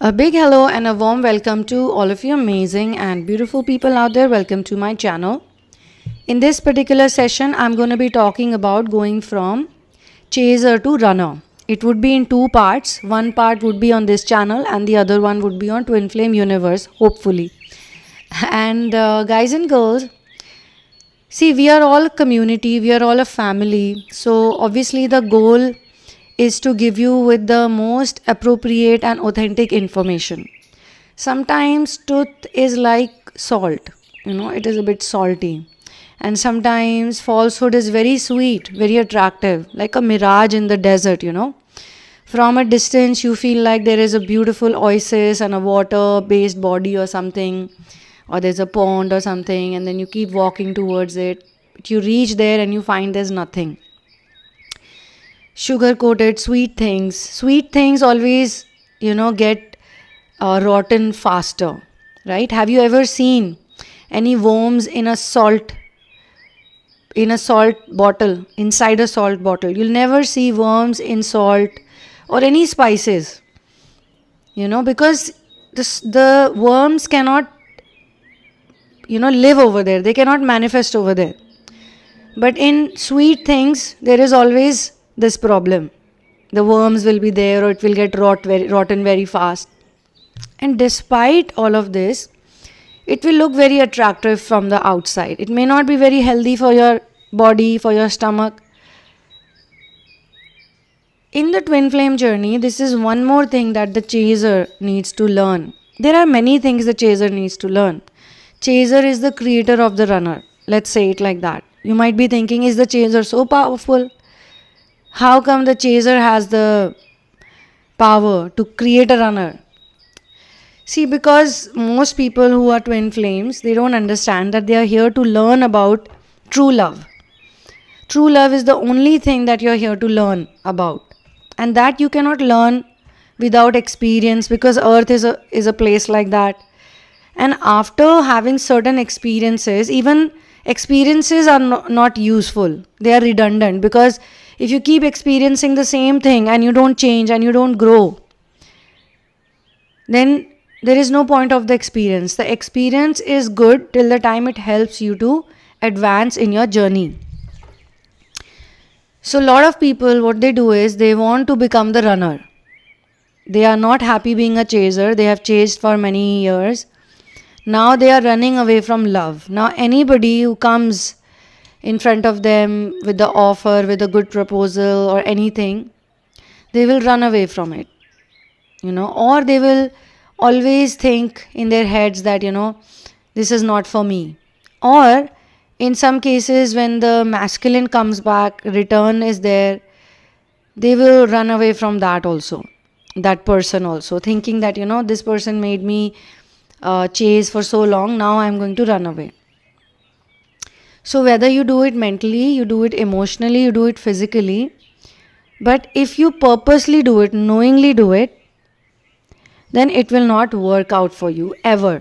A big hello and a warm welcome to all of you amazing and beautiful people out there. Welcome to my channel. In this particular session, I'm going to be talking about going from chaser to runner. It would be in two parts. One part would be on this channel and the other one would be on Twinflame universe, hopefully. And guys and girls, see, we are all a community, we are all a family. So obviously the goal is to give you with the most appropriate and authentic information. Sometimes truth is like salt, it is a bit salty. And sometimes falsehood is very sweet, very attractive, like a mirage in the desert, From a distance, you feel like there is a beautiful oasis and a water-based body or something, or there's a pond or something, and then you keep walking towards it. But you reach there and you find there's nothing. Sugar-coated sweet things always get rotten faster, right? Have you ever seen any worms in a salt bottle, inside a salt bottle? You'll never see worms in salt or any spices, because the worms cannot live over there, they cannot manifest over there. But in sweet things there is always this problem. The worms will be there, or it will get rotten very fast. And despite all of this, it will look very attractive from the outside. It may not be very healthy for your body, for your stomach. In the twin flame journey, this is one more thing that the chaser needs to learn. There are many things the chaser needs to learn. Chaser is the creator of the runner. Let's say it like that. You might be thinking, is the chaser so powerful? How come the chaser has the power to create a runner? See, because most people who are twin flames, they don't understand that they are here to learn about true love. True love is the only thing that you're here to learn about. And that you cannot learn without experience, because earth is a place like that. And after having certain experiences, even experiences are not useful. They are redundant, because if you keep experiencing the same thing and you don't change and you don't grow, then there is no point of the experience. The experience is good till the time it helps you to advance in your journey. So a lot of people, what they do is they want to become the runner. They are not happy being a chaser. They have chased for many years. Now they are running away from love. Now anybody who comes in front of them with the offer, with a good proposal or anything, they will run away from it, or they will always think in their heads that, this is not for me. Or in some cases, when the masculine comes back, return is there, they will run away from that person also, thinking that, this person made me chase for so long, now I'm going to run away. So whether you do it mentally, you do it emotionally, you do it physically, but if you purposely do it, knowingly do it, then it will not work out for you ever,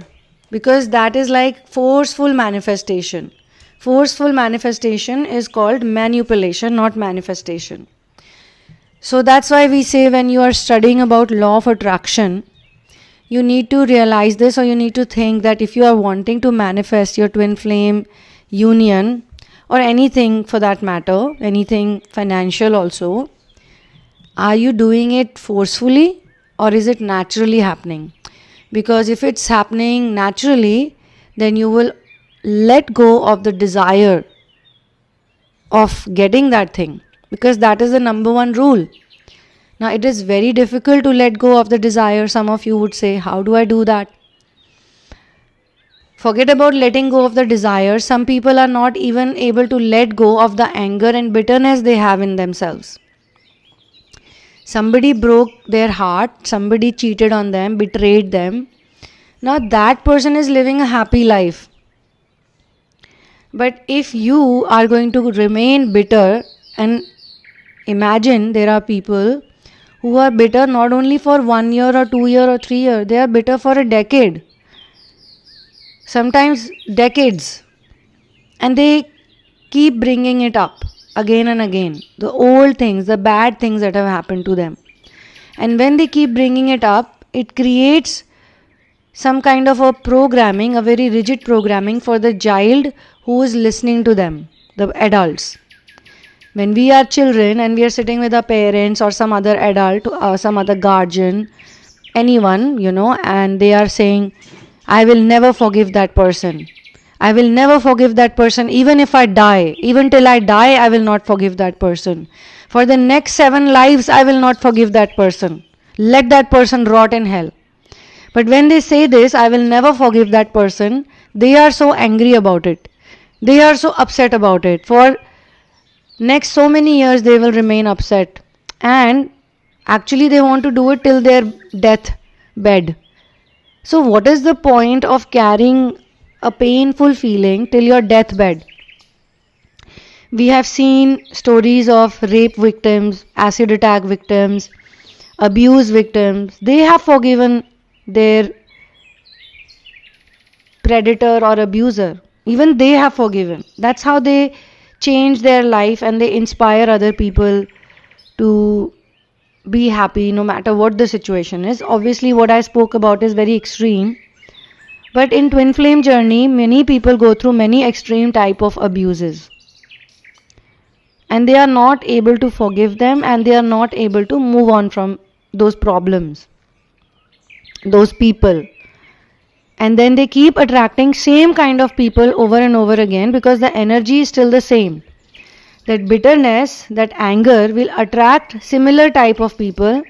because that is like forceful manifestation. Forceful manifestation is called manipulation, not manifestation. So that's why we say, when you are studying about law of attraction, you need to realize this, or you need to think that if you are wanting to manifest your twin flame union, or anything for that matter, anything financial also, are you doing it forcefully or is it naturally happening? Because if it's happening naturally, then you will let go of the desire of getting that thing, because that is the number one rule. Now it is very difficult to let go of the desire. Some of you would say, how do I do that? Forget about letting go of the desire. Some people are not even able to let go of the anger and bitterness they have in themselves. Somebody broke their heart, somebody cheated on them, betrayed them. Now that person is living a happy life. But if you are going to remain bitter, and imagine there are people who are bitter not only for 1 year or 2 years or 3 years, they are bitter for a decade. Sometimes decades, and they keep bringing it up again and again, the old things, the bad things that have happened to them. And when they keep bringing it up, it creates some kind of a programming, a very rigid programming for the child who is listening to them, the adults. When we are children and we are sitting with our parents or some other adult, some other guardian, anyone, and they are saying, I will never forgive that person. I will never forgive that person even if I die. Even till I die, I will not forgive that person. For the next 7 lives, I will not forgive that person. Let that person rot in hell. But when they say this, I will never forgive that person, they are so angry about it. They are so upset about it. For next so many years, they will remain upset. And actually, they want to do it till their death bed. So what is the point of carrying a painful feeling till your deathbed? We have seen stories of rape victims, acid attack victims, abuse victims. They have forgiven their predator or abuser. Even they have forgiven. That's how they change their life and they inspire other people to be happy no matter what the situation is. Obviously, what I spoke about is very extreme. But in twin flame journey, many people go through many extreme type of abuses. And they are not able to forgive them and they are not able to move on from those problems, those people. And then they keep attracting same kind of people over and over again because the energy is still the same. That bitterness, that anger will attract similar type of people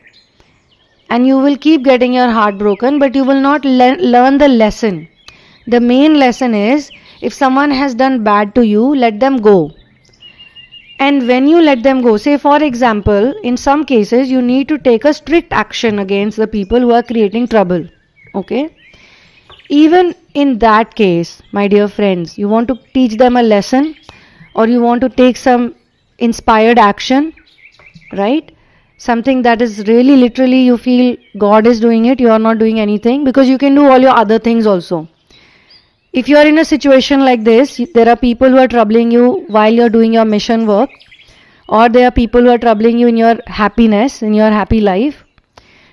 and you will keep getting your heart broken, but you will not learn the lesson. The main lesson is, if someone has done bad to you, let them go. And when you let them go, say for example, in some cases you need to take a strict action against the people who are creating trouble. Okay? Even in that case, my dear friends, you want to teach them a lesson or you want to take some inspired action, right? Something that is really literally you feel God is doing it, you are not doing anything, because you can do all your other things also. If you are in a situation like this, there are people who are troubling you while you are doing your mission work, or there are people who are troubling you in your happiness, in your happy life.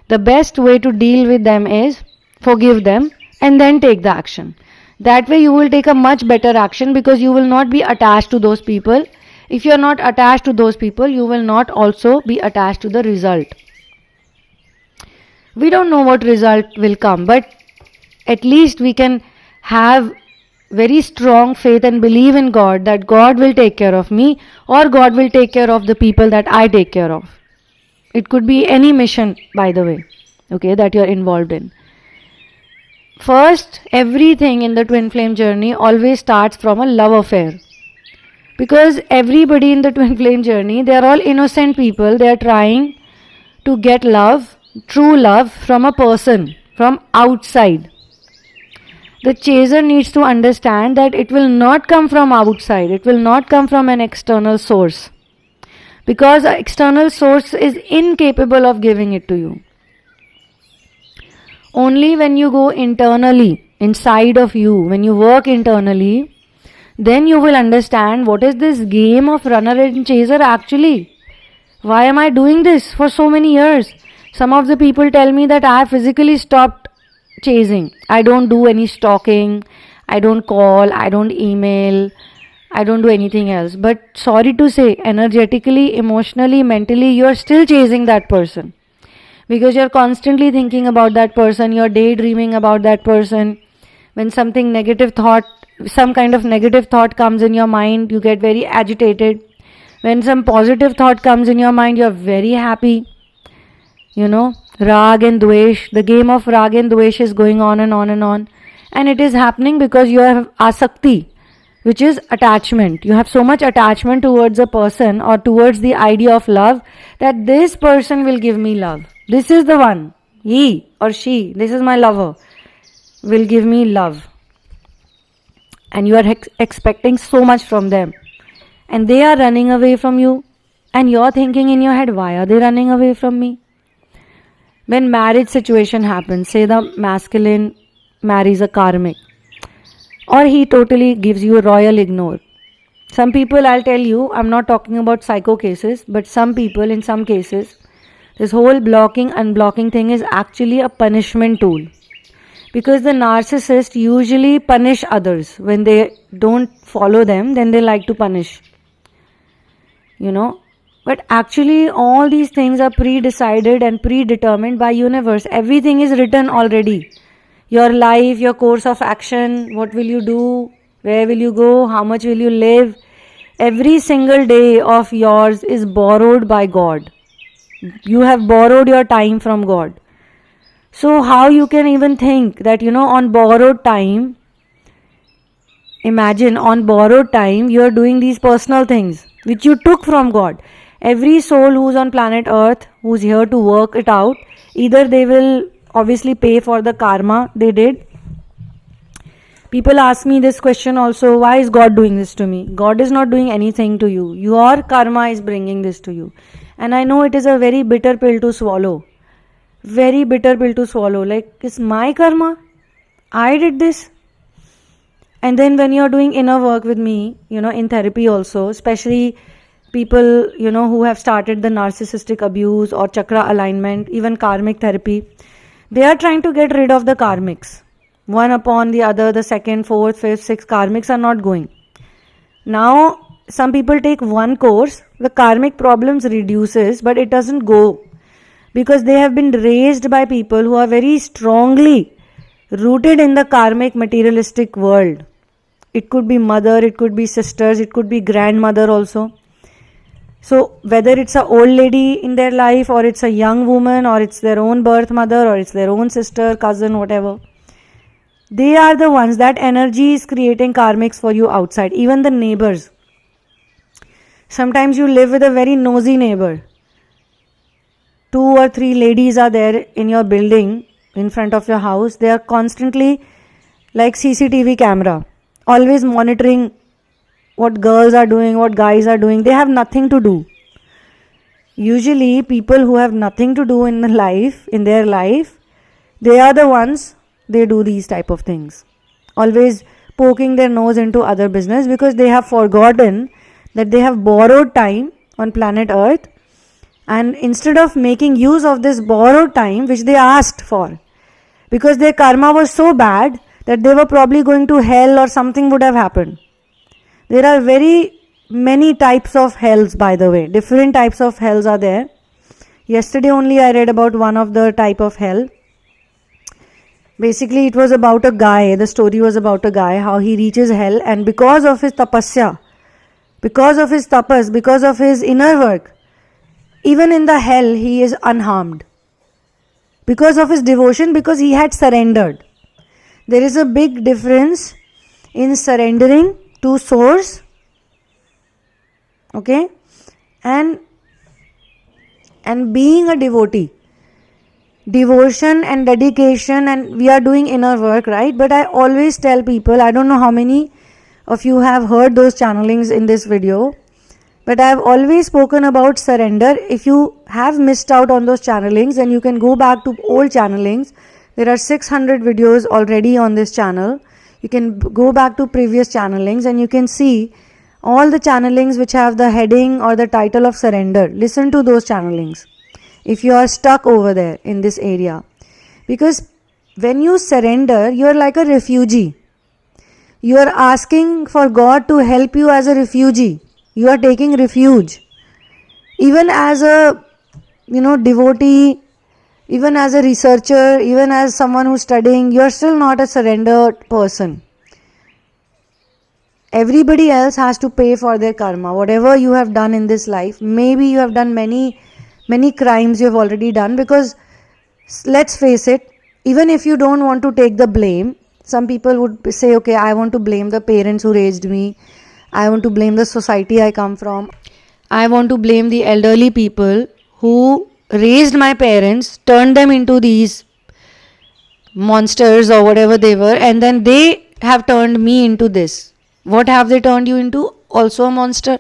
The best way to deal with them is forgive them and then take the action. That way you will take a much better action because you will not be attached to those people. If you are not attached to those people, you will not also be attached to the result. We don't know what result will come, but at least we can have very strong faith and believe in God that God will take care of me or God will take care of the people that I take care of. It could be any mission, by the way, okay, that you're involved in. First, everything in the twin flame journey always starts from a love affair. Because everybody in the twin flame journey, they are all innocent people. They are trying to get love, true love from a person, from outside. The chaser needs to understand that it will not come from outside. It will not come from an external source. Because an external source is incapable of giving it to you. Only when you go internally, inside of you, when you work internally, then you will understand what is this game of runner and chaser actually. Why am I doing this for so many years? Some of the people tell me that I have physically stopped chasing. I don't do any stalking, I don't call, I don't email, I don't do anything else. But sorry to say, energetically, emotionally, mentally, you are still chasing that person. Because you're constantly thinking about that person, you're daydreaming about that person. When something negative thought, some kind of negative thought comes in your mind, you get very agitated. When some positive thought comes in your mind, you're very happy. You know, rag and dvesh, the game of rag and dvesh is going on and on and on. And it is happening because you have asakti, which is attachment. You have so much attachment towards a person or towards the idea of love that this person will give me love. This is the one, he or she, this is my lover, will give me love. And you are expecting so much from them. And they are running away from you. And you're thinking in your head, why are they running away from me? When marriage situation happens, say the masculine marries a karmic, or he totally gives you a royal ignore. Some people, I'll tell you, I'm not talking about psycho cases, but some people in some cases, This whole blocking, unblocking thing is actually a punishment tool. Because the narcissist usually punish others. When they don't follow them, then they like to punish. But actually all these things are pre-decided and predetermined by universe. Everything is written already. Your life, your course of action, what will you do, where will you go, how much will you live. Every single day of yours is borrowed by God. You have borrowed your time from God. So how you can even think that, on borrowed time, imagine on borrowed time you are doing these personal things which you took from God. Every soul who's on planet Earth, who's here to work it out, either they will obviously pay for the karma they did. People ask me this question also, why is God doing this to me? God is not doing anything to you. Your karma is bringing this to you. And I know it is a very bitter pill to swallow. Very bitter pill to swallow. Like, it's my karma. I did this. And then when you're doing inner work with me, in therapy also, especially people, who have started the narcissistic abuse or chakra alignment, even karmic therapy, they are trying to get rid of the karmics. One upon the other, the second, fourth, fifth, sixth karmics are not going. Now, some people take one course, the karmic problems reduces, but it doesn't go. Because they have been raised by people who are very strongly rooted in the karmic materialistic world. It could be mother, it could be sisters, it could be grandmother also. So whether it's an old lady in their life, or it's a young woman, or it's their own birth mother, or it's their own sister, cousin, whatever, they are the ones, that energy is creating karmics for you outside. Even the neighbors. Sometimes you live with a very nosy neighbor. 2 or 3 ladies are there in your building, in front of your house. They are constantly like CCTV camera, always monitoring what girls are doing, what guys are doing. They have nothing to do. Usually people who have nothing to do in their life, they are the ones, they do these type of things. Always poking their nose into other business, because they have forgotten that they have borrowed time on planet Earth. And instead of making use of this borrowed time which they asked for, because their karma was so bad that they were probably going to hell or something would have happened. There are very many types of hells, by the way. Different types of hells are there. Yesterday only I read about one of the type of hell. Basically it was about a guy, the story was about a guy, how he reaches hell, and because of his tapasya, because of his tapas, because of his inner work, even in the hell he is unharmed. Because of his devotion, because he had surrendered. There is a big difference in surrendering to source, okay, and being a devotee. Devotion and dedication, and we are doing inner work, right? But I always tell people, I don't know how many of you have heard those channelings in this video, but I have always spoken about surrender. If you have missed out on those channelings, then you can go back to old channelings. There are 600 videos already on this channel. You can go back to previous channelings and you can see all the channelings which have the heading or the title of surrender. Listen to those channelings if you are stuck over there in this area. Because when you surrender, you are like a refugee. You are asking for God to help you as a refugee. You are taking refuge. Even as a devotee, even as a researcher, even as someone who's studying, you are still not a surrendered person. Everybody else has to pay for their karma. Whatever you have done in this life, maybe you have done many crimes you have already done, because let's face it, even if you don't want to take the blame, some people would say, okay, I want to blame the parents who raised me, I want to blame the society I come from, I want to blame the elderly people who raised my parents, turned them into these monsters or whatever they were, and then they have turned me into this. What have they turned you into? Also a monster.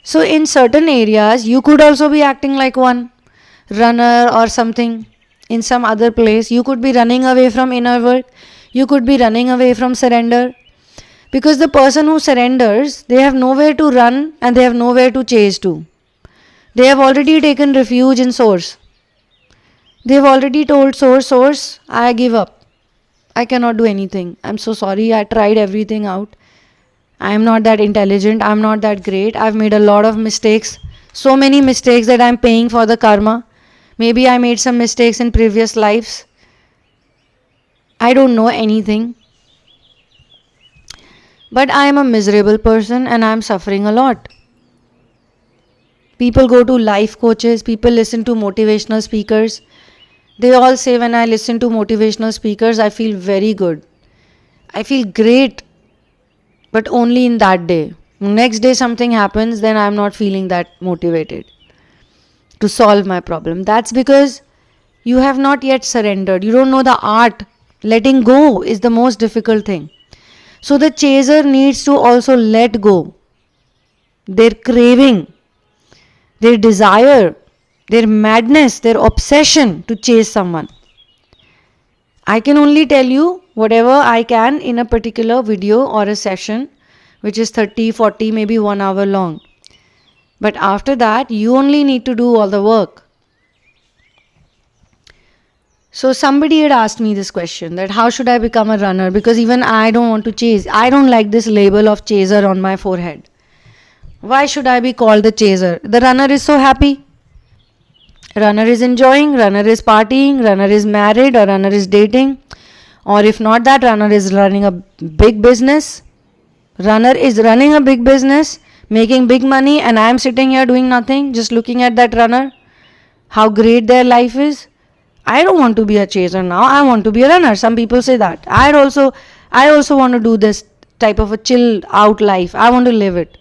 So in certain areas, you could also be acting like one runner or something. In some other place, you could be running away from inner work. You could be running away from surrender. Because the person who surrenders, they have nowhere to run and they have nowhere to chase to. They have already taken refuge in source. They have already told source, I give up. I cannot do anything. I'm so sorry. I tried everything out. I'm not that intelligent. I'm not that great. I've made a lot of mistakes. So many mistakes that I'm paying for the karma. Maybe I made some mistakes in previous lives. I don't know anything. But I am a miserable person and I'm suffering a lot. People go to life coaches. People listen to motivational speakers. They all say when I listen to motivational speakers, I feel very good. I feel great. But only in that day. Next day something happens, then I'm not feeling that motivated to solve my problem. That's because you have not yet surrendered. You don't know the art. Letting go is the most difficult thing. So the chaser needs to also let go. Their craving, their desire, their madness, their obsession to chase someone. I can only tell you whatever I can in a particular video or a session which is 30, 40, maybe 1 hour long. But after that, you only need to do all the work. So somebody had asked me this question, that how should I become a runner? Because even I don't want to chase. I don't like this label of chaser on my forehead. Why should I be called the chaser? The runner is so happy. Runner is enjoying, runner is partying, runner is married, or runner is dating. Or if not that, runner is running a big business. Runner is running a big business, making big money, and I am sitting here doing nothing, just looking at that runner. How great their life is. I don't want to be a chaser now. I want to be a runner. Some people say that. I also want to do this type of a chill out life. I want to live it.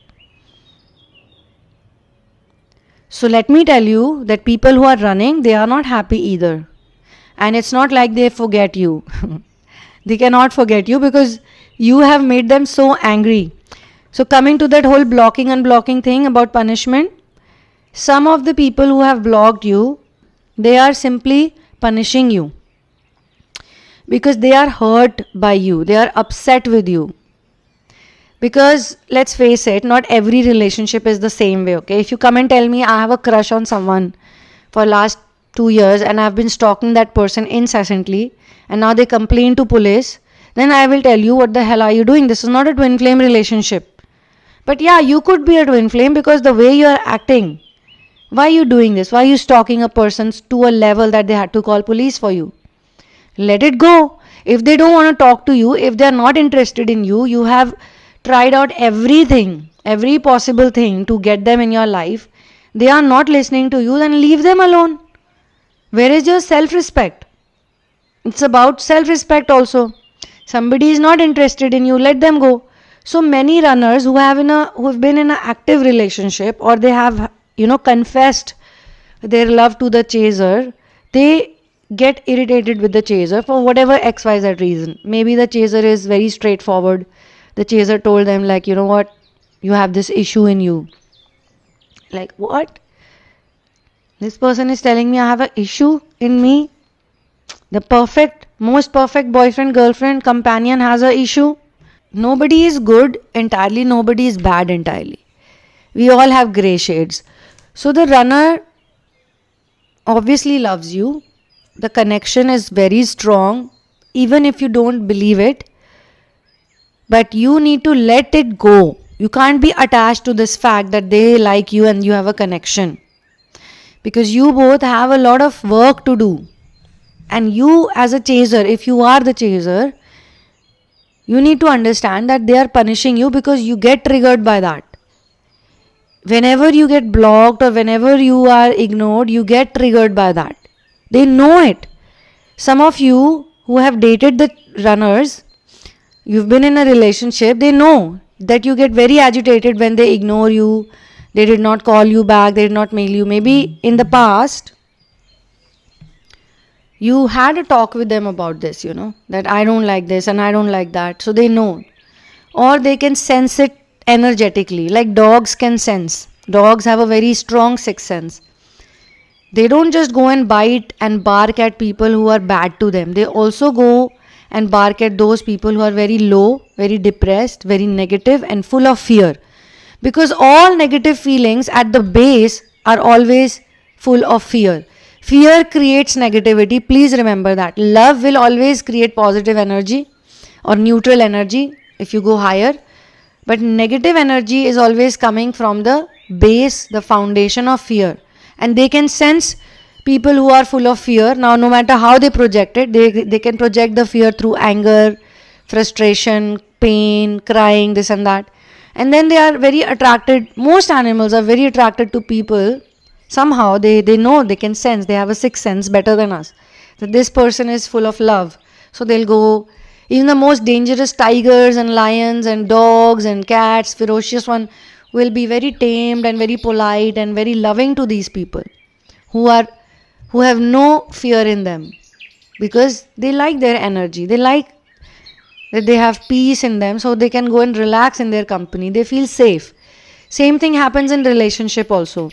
So let me tell you that people who are running, they are not happy either. And it's not like they forget you. They cannot forget you because you have made them so angry. So coming to that whole blocking and unblocking thing about punishment, some of the people who have blocked you, they are simply punishing you because they are hurt by you. They are upset with you. Because let's face it, not every relationship is the same way, okay? If you come and tell me I have a crush on someone for last 2 years and I've been stalking that person incessantly and now they complain to police, then I will tell you, what the hell are you doing? This is not a twin flame relationship. But yeah, you could be a twin flame because the way you are acting. Why are you doing this? Why are you stalking a person to a level that they had to call police for you? Let it go. If they don't want to talk to you, if they are not interested in you, you have tried out everything, every possible thing to get them in your life, they are not listening to you, then leave them alone. Where is your self-respect? It's about self-respect also. Somebody is not interested in you, let them go. So many runners who have been in an active relationship, or they have confessed their love to the chaser, they get irritated with the chaser for whatever XYZ reason. Maybe the chaser is very straightforward. The chaser told them, like, you know what, you have this issue in you. Like, what? This person is telling me I have an issue in me? The most perfect boyfriend, girlfriend, companion has an issue? Nobody is good entirely, nobody is bad entirely. We all have grey shades. So the runner obviously loves you. The connection is very strong, even if you don't believe it. But you need to let it go. You can't be attached to this fact that they like you and you have a connection. Because you both have a lot of work to do. And you as a chaser, if you are the chaser, you need to understand that they are punishing you because you get triggered by that. Whenever you get blocked or whenever you are ignored, you get triggered by that. They know it. Some of you who have dated the runners, you've been in a relationship, they know that you get very agitated when they ignore you, they did not call you back, they did not mail you. Maybe in the past, you had a talk with them about this, that I don't like this and I don't like that. So they know. Or they can sense it energetically, like dogs can sense. Dogs have a very strong sixth sense. They don't just go and bite and bark at people who are bad to them. They also go and bark at those people who are very low, very depressed, very negative and full of fear. Because all negative feelings at the base are always full of fear. Fear creates negativity. Please remember that. Love will always create positive energy or neutral energy if you go higher. But negative energy is always coming from the base, the foundation of fear. And they can sense people who are full of fear. Now, no matter how they project it, they can project the fear through anger, frustration, pain, crying, this and that. And then they are very attracted. Most animals are very attracted to people. Somehow they know, they can sense, they have a sixth sense better than us, that this person is full of love. So they'll go. Even the most dangerous tigers and lions and dogs and cats, ferocious one, will be very tamed and very polite and very loving to these people who have no fear in them, because they like their energy. They like that they have peace in them, so they can go and relax in their company. They feel safe. Same thing happens in relationship also.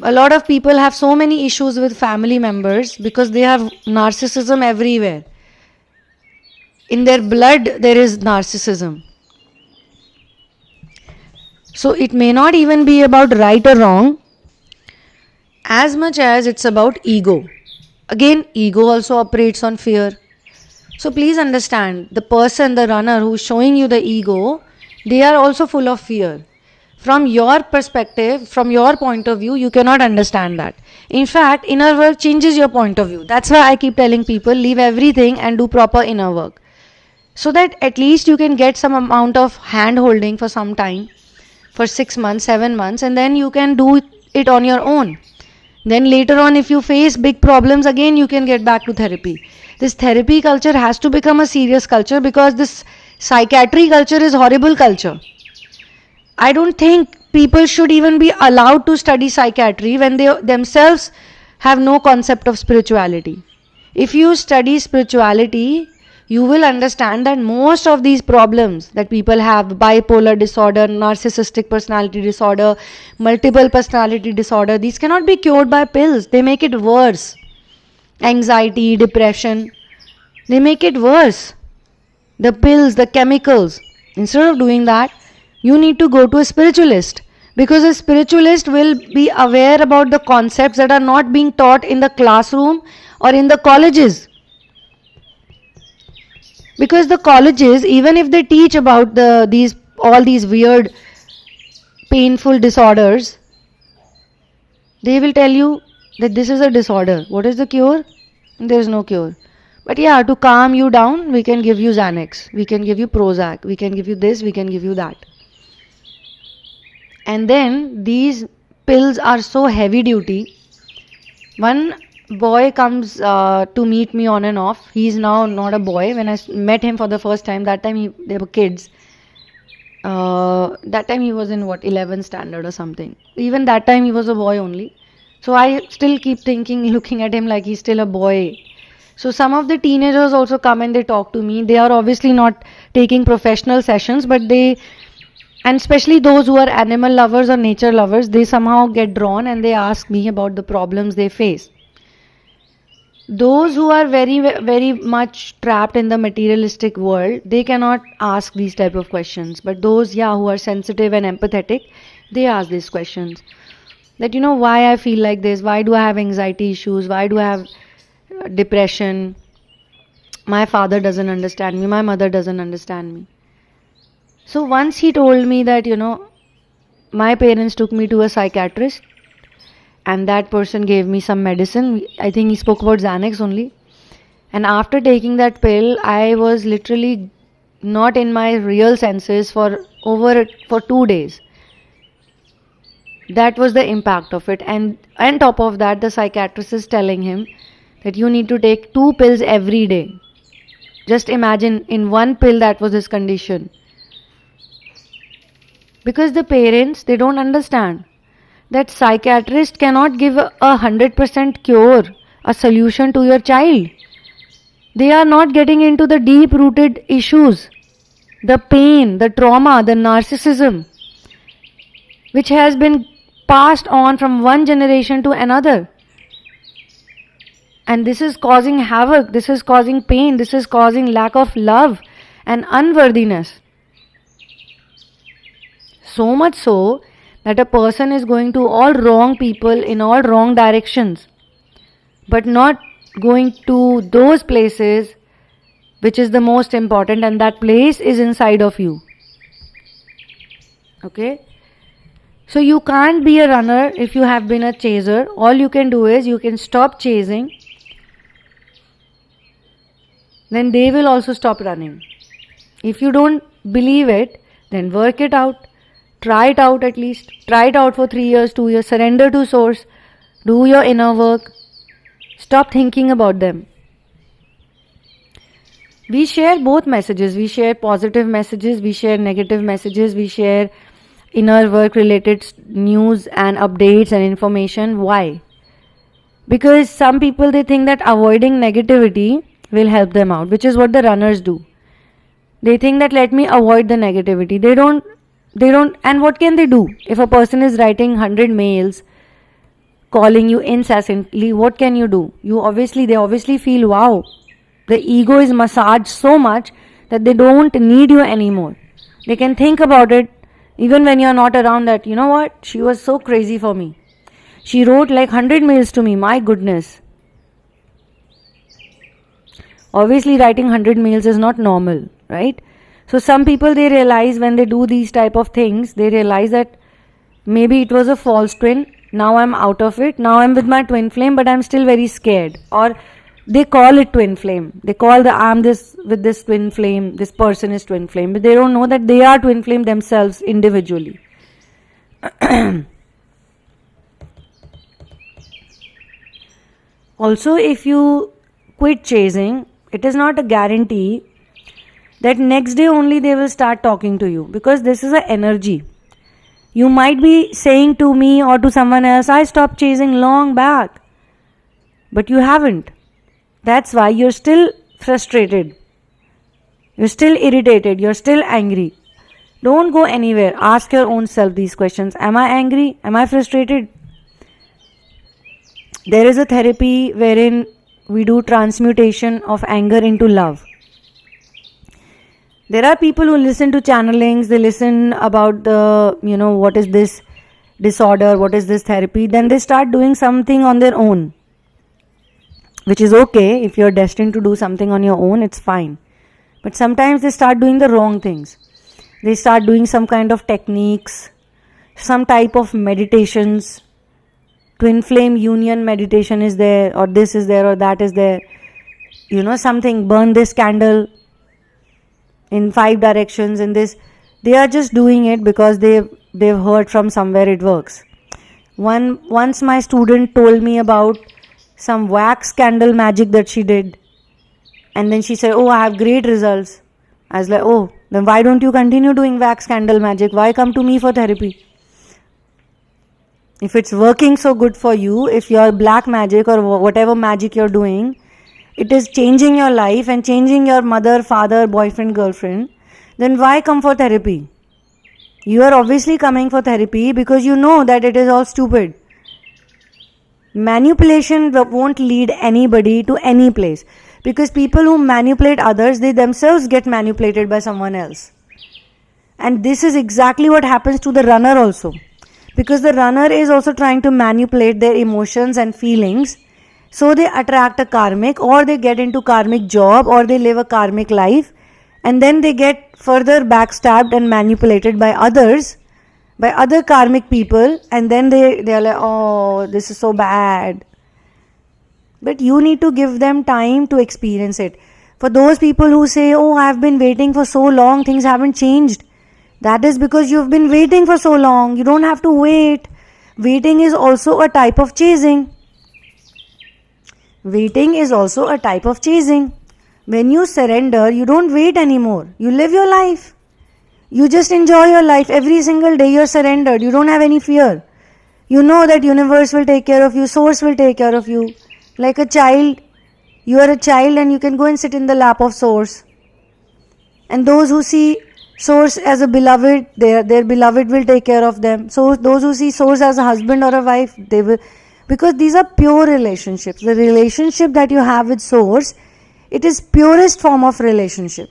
A lot of people have so many issues with family members because they have narcissism everywhere. In their blood there is narcissism. So it may not even be about right or wrong, as much as it's about ego. Again, ego also operates on fear. So please understand, the person, the runner who is showing you the ego, they are also full of fear. From your perspective, from your point of view, you cannot understand that. In fact, inner work changes your point of view. That's why I keep telling people, leave everything and do proper inner work. So that at least you can get some amount of hand holding for some time, for 6 months, 7 months, and then you can do it on your own. Then later on, if you face big problems, again you can get back to therapy. This therapy culture has to become a serious culture, because this psychiatry culture is horrible culture. I don't think people should even be allowed to study psychiatry when they themselves have no concept of spirituality. If you study spirituality, you will understand that most of these problems that people have, bipolar disorder, narcissistic personality disorder, multiple personality disorder, these cannot be cured by pills. They make it worse. Anxiety, depression, they make it worse. The pills, the chemicals. Instead of doing that, you need to go to a spiritualist, because a spiritualist will be aware about the concepts that are not being taught in the classroom or in the colleges. Because the colleges, even if they teach about all these weird, painful disorders, they will tell you that this is a disorder. What is the cure? There is no cure. But yeah, to calm you down, we can give you Xanax, we can give you Prozac, we can give you this, we can give you that. And then these pills are so heavy duty. One boy comes to meet me on and off. He's now not a boy. When I met him for the first time, that time they were kids. That time he was in 11th standard or something. Even that time he was a boy only. So I still keep looking at him like he's still a boy. So some of the teenagers also come and they talk to me. They are obviously not taking professional sessions, but and especially those who are animal lovers or nature lovers, they somehow get drawn and they ask me about the problems they face. Those who are very, very much trapped in the materialistic world, they cannot ask these type of questions. But those, who are sensitive and empathetic, they ask these questions. That, why I feel like this, why do I have anxiety issues, why do I have depression, my father doesn't understand me, my mother doesn't understand me. So once he told me that, my parents took me to a psychiatrist and that person gave me some medicine. I think he spoke about Xanax only. And after taking that pill, I was literally not in my real senses for 2 days. That was the impact of it. And on top of that, the psychiatrist is telling him that you need to take 2 pills every day. Just imagine, in 1 pill that was his condition. Because the parents, they don't understand that psychiatrist cannot give a 100% cure, a solution to your child. They are not getting into the deep-rooted issues, the pain, the trauma, the narcissism, which has been passed on from one generation to another. And this is causing havoc, this is causing pain, this is causing lack of love and unworthiness. So much so that a person is going to all wrong people in all wrong directions, but not going to those places which is the most important, and that place is inside of you. Okay? So you can't be a runner if you have been a chaser. All you can do is you can stop chasing, then they will also stop running. If you don't believe it, then work it out. Try it out at least. Try it out for 3 years, 2 years. Surrender to source. Do your inner work. Stop thinking about them. We share both messages. We share positive messages. We share negative messages. We share inner work related news and updates and information. Why? Because some people, they think that avoiding negativity will help them out, which is what the runners do. They think that let me avoid the negativity. They don't, and what can they do? If a person is writing 100 mails, calling you incessantly, what can you do? They obviously feel, wow, the ego is massaged so much that they don't need you anymore. They can think about it even when you're not around, that, you know what, she was so crazy for me. She wrote like 100 mails to me, my goodness. Obviously, writing 100 mails is not normal, right? So some people, they realize when they do these type of things, they realize that maybe it was a false twin. Now I'm out of it. Now I'm with my twin flame, but I'm still very scared. Or they call it twin flame. They call I'm this with this twin flame. This person is twin flame, but they don't know that they are twin flame themselves individually. Also, if you quit chasing, it is not a guarantee that next day only they will start talking to you, because this is an energy. You might be saying to me or to someone else, I stopped chasing long back, but you haven't. That's why you're still frustrated. You're still irritated. You're still angry. Don't go anywhere. Ask your own self these questions. Am I angry? Am I frustrated? There is a therapy wherein we do transmutation of anger into love. There are people who listen to channelings, they listen about the, what is this disorder, what is this therapy, then they start doing something on their own, which is okay. If you're destined to do something on your own, it's fine. But sometimes they start doing the wrong things. They start doing some kind of techniques, some type of meditations. Twin flame union meditation is there, or this is there, or that is there. Something, burn this candle in 5 directions, in this. They are just doing it because they've heard from somewhere it works. Once my student told me about some wax candle magic that she did, and then she said, oh, I have great results. I was like, oh, then why don't you continue doing wax candle magic? Why come to me for therapy? If it's working so good for you, if your black magic or whatever magic you're doing, it is changing your life and changing your mother, father, boyfriend, girlfriend, then why come for therapy? You are obviously coming for therapy because you know that it is all stupid. Manipulation won't lead anybody to any place, because people who manipulate others, they themselves get manipulated by someone else. And this is exactly what happens to the runner also, because the runner is also trying to manipulate their emotions and feelings, so they attract a karmic, or they get into karmic job, or they live a karmic life, and then they get further backstabbed and manipulated by others, by other karmic people, and then they are like, oh, this is so bad. But you need to give them time to experience it. For those people who say, oh, I have been waiting for so long, things haven't changed, that is because you've been waiting for so long. You don't have to wait. Waiting is also a type of chasing. Waiting is also a type of chasing. When you surrender, you don't wait anymore. You live your life. You just enjoy your life. Every single day you're surrendered. You don't have any fear. You know that universe will take care of you. Source will take care of you. Like a child, you are a child and you can go and sit in the lap of source. And those who see source as a beloved, their beloved will take care of them. So those who see source as a husband or a wife, they will, because these are pure relationships. The relationship that you have with source, it is purest form of relationship.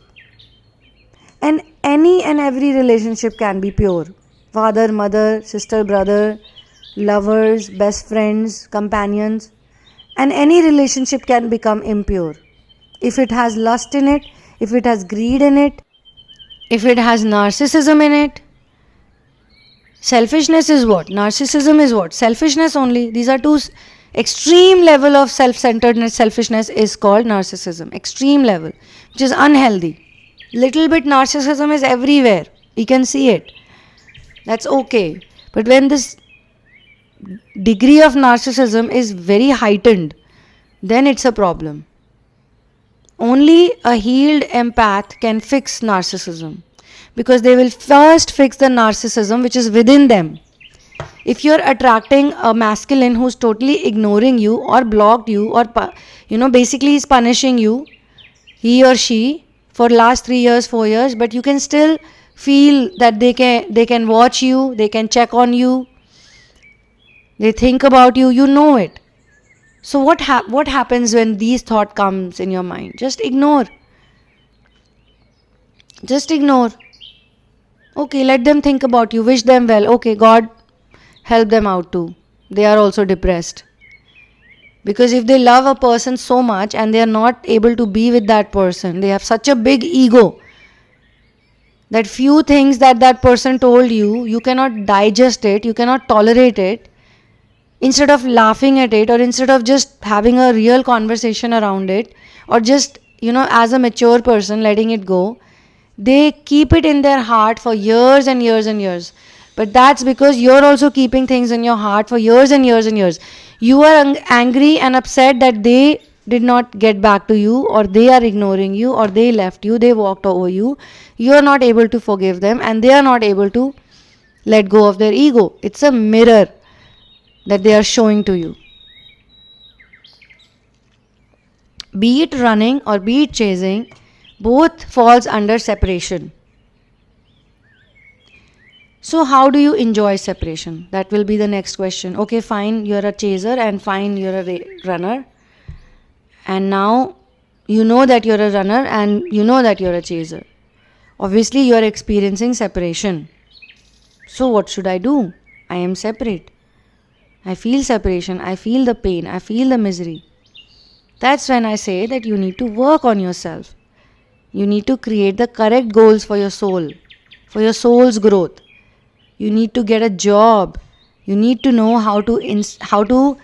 And any and every relationship can be pure. father, mother, sister, brother, lovers, best friends, companions, and any relationship can become impure. If it has lust in it, if it has greed in it, if it has narcissism in it. Selfishness is what? Narcissism is what? Selfishness only. These are two extreme level of self-centeredness. Selfishness is called narcissism. Extreme level, which is unhealthy. Little bit narcissism is everywhere. You can see it. That's okay. But when this degree of narcissism is very heightened, then it's a problem. Only a healed empath can fix narcissism, because they will first fix the narcissism which is within them. If you're attracting a masculine who's totally ignoring you or blocked you or basically is punishing you, he or she, for last 3 years, 4 years, but you can still feel that they can watch you, they can check on you, they think about you, you know it. So what happens when these thought comes in your mind? Just ignore. Just ignore. Okay, let them think about you, wish them well. Okay, God help them out too. They are also depressed. Because if they love a person so much and they are not able to be with that person, they have such a big ego that few things that person told you, you cannot digest it, you cannot tolerate it. Instead of laughing at it, or instead of just having a real conversation around it, or just, as a mature person letting it go, they keep it in their heart for years and years and years. But that's because you're also keeping things in your heart for years and years and years. You are angry and upset that they did not get back to you, or they are ignoring you, or they left you, they walked over you. You are not able to forgive them, and they are not able to let go of their ego. It's a mirror that they are showing to you. Be it running or be it chasing, both falls under separation. So how do you enjoy separation? That will be the next question. Okay, fine, you're a chaser, and fine, you're a runner. And now you know that you're a runner and you know that you're a chaser. Obviously, you're experiencing separation. So what should I do? I am separate. I feel separation, I feel the pain, I feel the misery. That's when I say that you need to work on yourself. You need to create the correct goals for your soul, for your soul's growth. You need to get a job. You need to know how to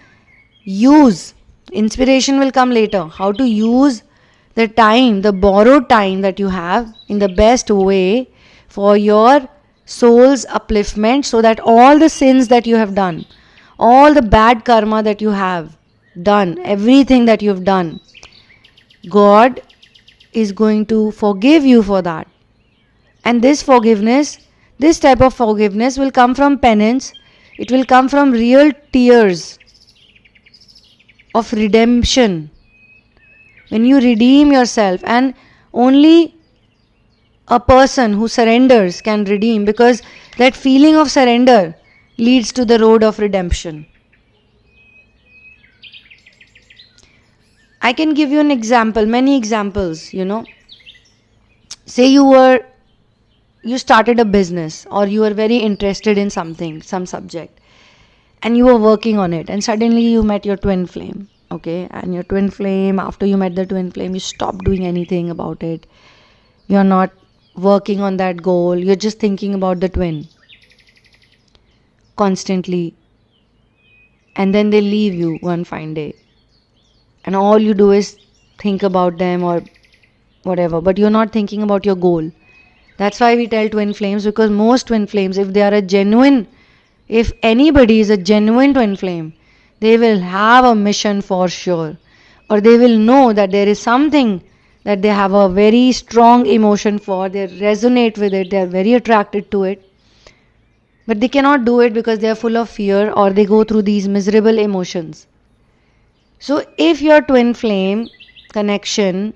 use. Inspiration will come later. How to use the time, the borrowed time that you have in the best way for your soul's upliftment, so that all the sins that you have done, all the bad karma that you have done, everything that you've done, God is going to forgive you for that. And this forgiveness, this type of forgiveness will come from penance. It will come from real tears of redemption. When you redeem yourself, and only a person who surrenders can redeem, because that feeling of surrender leads to the road of redemption. I can give you an example, many examples, Say you started a business, or you were very interested in something, some subject, and you were working on it, and suddenly you met your twin flame, okay? And your twin flame, after you met the twin flame, you stopped doing anything about it. You're not working on that goal, you're just thinking about the twin constantly. And then they leave you one fine day, and all you do is think about them or whatever, but you're not thinking about your goal. That's why we tell twin flames, because most twin flames, if anybody is a genuine twin flame, they will have a mission for sure, or they will know that there is something that they have a very strong emotion for, they resonate with it, they are very attracted to it, but they cannot do it because they are full of fear, or they go through these miserable emotions. So if your twin flame connection,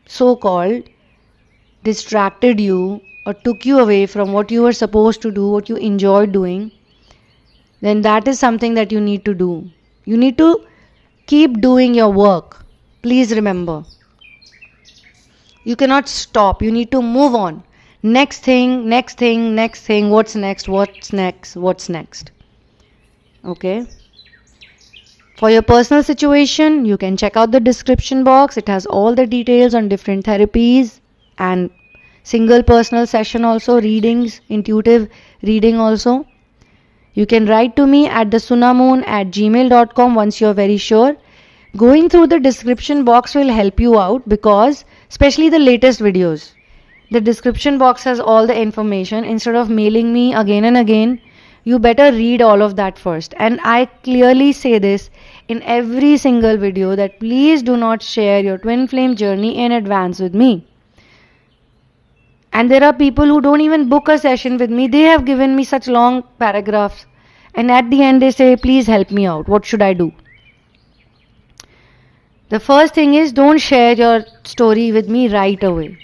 so called, distracted you or took you away from what you were supposed to do, what you enjoyed doing, then that is something that you need to do. You need to keep doing your work. Please remember, you cannot stop. You need to move on. Next thing, next thing, next thing. What's next? What's next? What's next? Okay. For your personal situation, you can check out the description box. It has all the details on different therapies and single personal session also, readings, intuitive reading also. You can write to me at the sunamoon@gmail.com once you're very sure. Going through the description box will help you out because, especially the latest videos, the description box has all the information. Instead of mailing me again and again, you better read all of that first. And I clearly say this in every single video that please do not share your twin flame journey in advance with me. And there are people who don't even book a session with me. They have given me such long paragraphs. And at the end they say, please help me out. What should I do? The first thing is, don't share your story with me right away.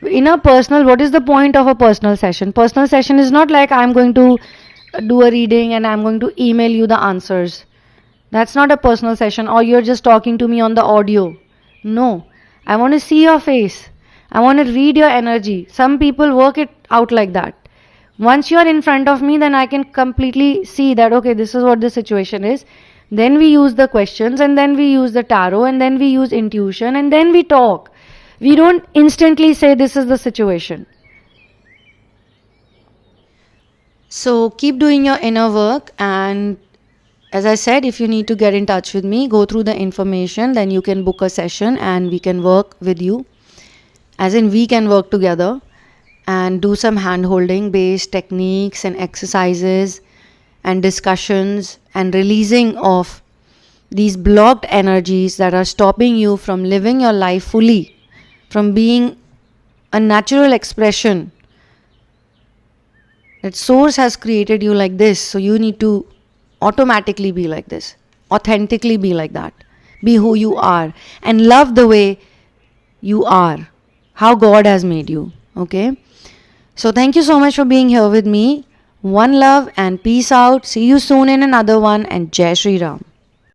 In a personal, what is the point of a personal session? Personal session is not like I'm going to do a reading and I'm going to email you the answers. That's not a personal session, or you're just talking to me on the audio. No, I want to see your face. I want to read your energy. Some people work it out like that. Once you're in front of me, then I can completely see that, okay, this is what the situation is. Then we use the questions, and then we use the tarot, and then we use intuition, and then we talk. We don't instantly say this is the situation. So keep doing your inner work, and as I said, if you need to get in touch with me, go through the information, then you can book a session and we can work with you. As in, we can work together and do some hand-holding based techniques and exercises and discussions and releasing of these blocked energies that are stopping you from living your life fully, from being a natural expression. That source has created you like this, so you need to automatically be like this, authentically be like that, be who you are and love the way you are, how God has made you. Okay, so thank you so much for being here with me. One love and peace out. See you soon in another one, and Jai Shri Ram.